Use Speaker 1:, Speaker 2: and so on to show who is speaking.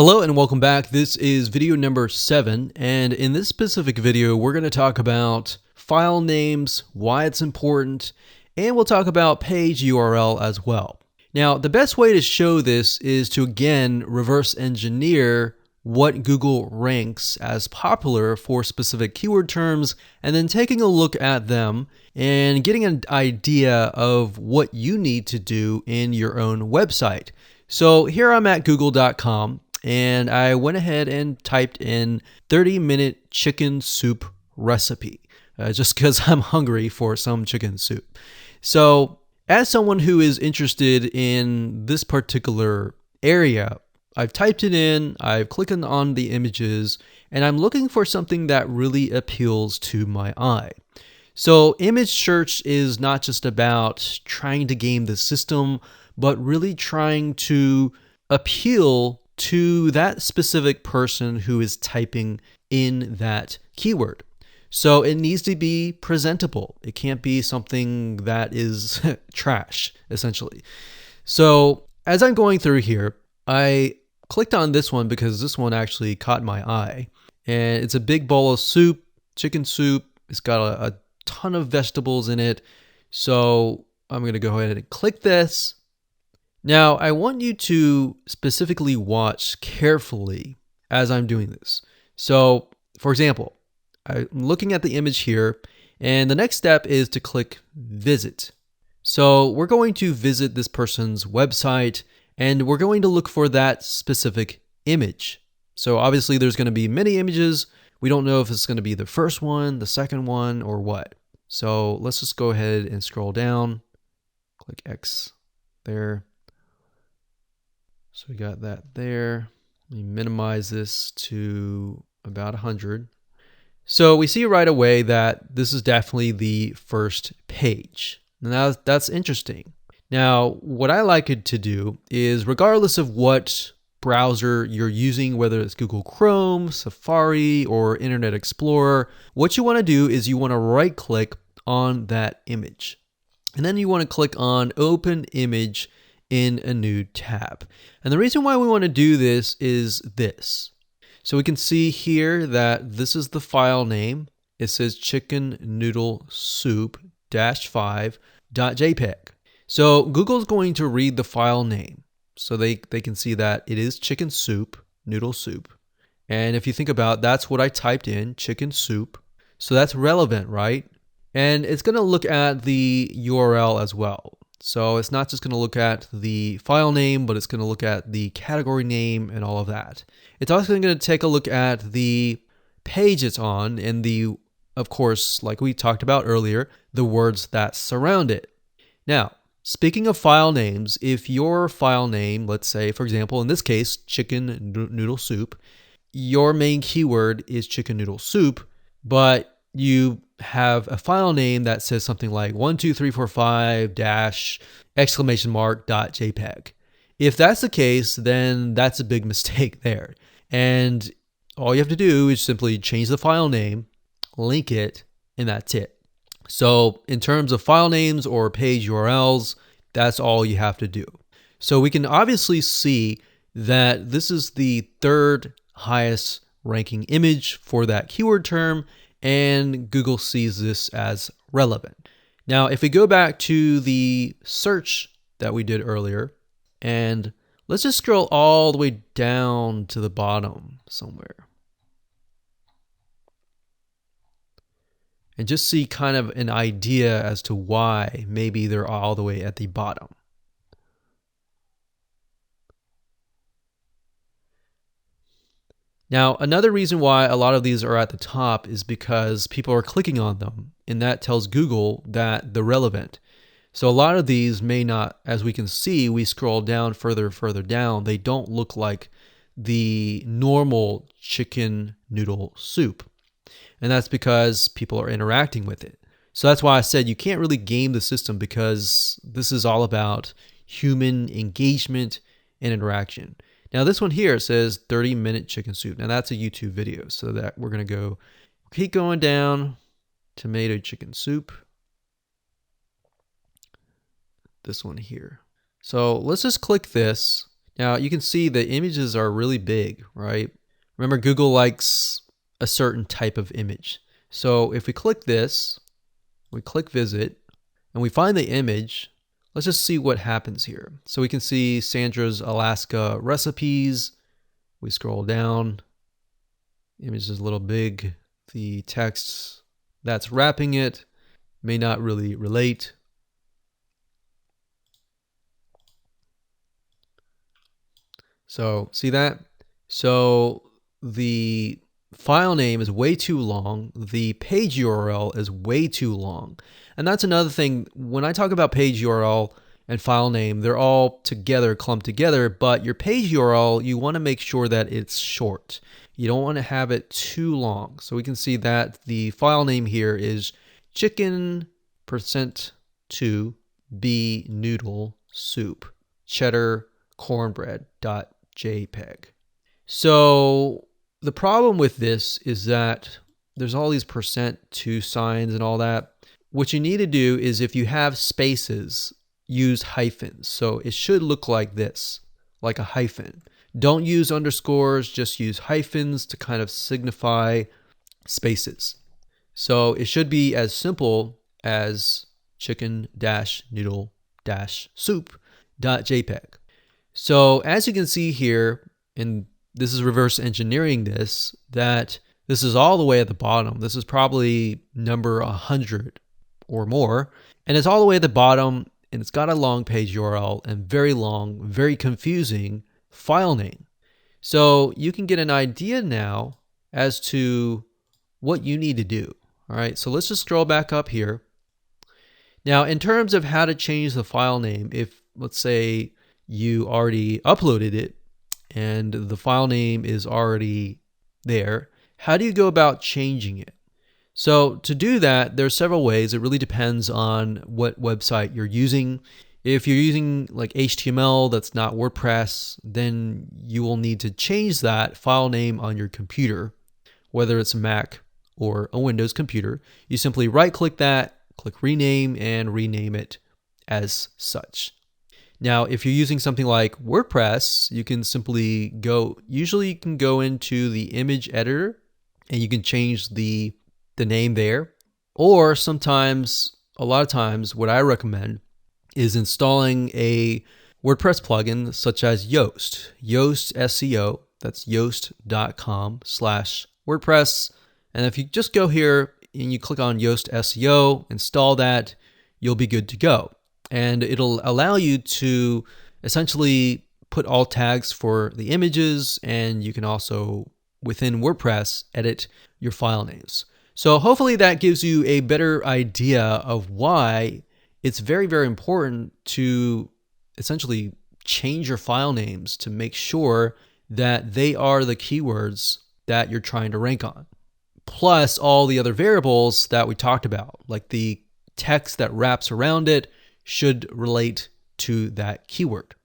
Speaker 1: Hello and welcome back. This is video number 7, and in this specific video we're going to talk about file names, why it's important, and we'll talk about page URL as well. Now, the best way to show this is to again reverse engineer what Google ranks as popular for specific keyword terms, and then taking a look at them and getting an idea of what you need to do in your own website. So here I'm at google.com. And I went ahead and typed in 30-minute chicken soup recipe, just because I'm hungry for some chicken soup. So as someone who is interested in this particular area, I've typed it in, I've clicked on the images, and I'm looking for something that really appeals to my eye. So image search is not just about trying to game the system, but really trying to appeal to that specific person who is typing in that keyword. So it needs to be presentable. It can't be something that is trash, essentially. So as I'm going through here, I clicked on this one because this one actually caught my eye. And it's a big bowl of soup, chicken soup. It's got a ton of vegetables in it. So I'm going to go ahead and click this. Now, I want you to specifically watch carefully as I'm doing this. So, for example, I'm looking at the image here, and the next step is to click Visit. So we're going to visit this person's website, and we're going to look for that specific image. So obviously there's going to be many images. We don't know if it's going to be the first one, the second one, or what. So let's just go ahead and scroll down. Click X there. So we got that there. Let me minimize this to about 100. So we see right away that this is definitely the first page. Now that's interesting. Now, what I like it to do is, regardless of what browser you're using, whether it's Google Chrome, Safari, or Internet Explorer, what you want to do is you want to right click on that image. And then you want to click on Open Image in a new tab. And the reason why we want to do this is this. So we can see here that this is the file name. It says chicken noodle soup -5.jpg. So Google's going to read the file name. So they can see that it is chicken soup, noodle soup. And if you think about it, that's what I typed in, chicken soup. So that's relevant, right? And it's going to look at the URL as well. So it's not just going to look at the file name, but it's going to look at the category name and all of that. It's also going to take a look at the page it's on and the, of course, like we talked about earlier, the words that surround it. Now, speaking of file names, if your file name, let's say, for example, in this case, chicken noodle soup, your main keyword is chicken noodle soup, but you have a file name that says something like 12345-!.jpg. If that's the case, then that's a big mistake there. And all you have to do is simply change the file name, link it, and that's it. So in terms of file names or page URLs, that's all you have to do. So we can obviously see that this is the third highest ranking image for that keyword term, and Google sees this as relevant. Now, if we go back to the search that we did earlier, and let's just scroll all the way down to the bottom somewhere, and just see kind of an idea as to why maybe they're all the way at the bottom. Now, another reason why a lot of these are at the top is because people are clicking on them, and that tells Google that they're relevant. So a lot of these may not, as we can see, we scroll down further down, they don't look like the normal chicken noodle soup. And that's because people are interacting with it. So that's why I said you can't really game the system, because this is all about human engagement and interaction. Now this one here says 30-minute chicken soup. Now that's a YouTube video, so that we're going to keep going down. Tomato chicken soup. This one here. So let's just click this. Now you can see the images are really big, right? Remember, Google likes a certain type of image. So if we click this, we click visit, and we find the image, let's just see what happens here. So we can see Sandra's Alaska recipes. We scroll down, image is a little big. The text that's wrapping it may not really relate. So see that? So the file name is way too long. The page URL is way too long. And that's another thing. When I talk about page URL and file name, they're all together, clumped together, but your page URL, you want to make sure that it's short. You don't want to have it too long. So we can see that the file name here is chicken%2 b noodle soup cheddar cornbread.jpg. So the problem with this is that there's all these %2 signs and all that. What you need to do is, if you have spaces, use hyphens. So it should look like this, like a hyphen. Don't use underscores, just use hyphens to kind of signify spaces. So it should be as simple as chicken-noodle-soup.jpg. So as you can see here, and this is reverse engineering this, that this is all the way at the bottom. This is probably number 100 or more. And it's all the way at the bottom, and it's got a long page URL and very long, very confusing file name. So you can get an idea now as to what you need to do. All right, so let's just scroll back up here. Now, in terms of how to change the file name, if let's say you already uploaded it and the file name is already there, how do you go about changing it? So to do that, there's several ways. It really depends on what website you're using. If you're using like HTML that's not WordPress, then you will need to change that file name on your computer, whether it's a Mac or a Windows computer. You simply right-click that, click rename, and rename it as such. Now, if you're using something like WordPress, you can simply usually you can go into the image editor and you can change the name there. Or sometimes, a lot of times, what I recommend is installing a WordPress plugin such as Yoast SEO. That's yoast.com/WordPress. And if you just go here and you click on Yoast SEO, install that, you'll be good to go. And it'll allow you to essentially put alt tags for the images, and you can also, within WordPress, edit your file names. So hopefully that gives you a better idea of why it's very, very important to essentially change your file names to make sure that they are the keywords that you're trying to rank on. Plus all the other variables that we talked about, like the text that wraps around it should relate to that keyword.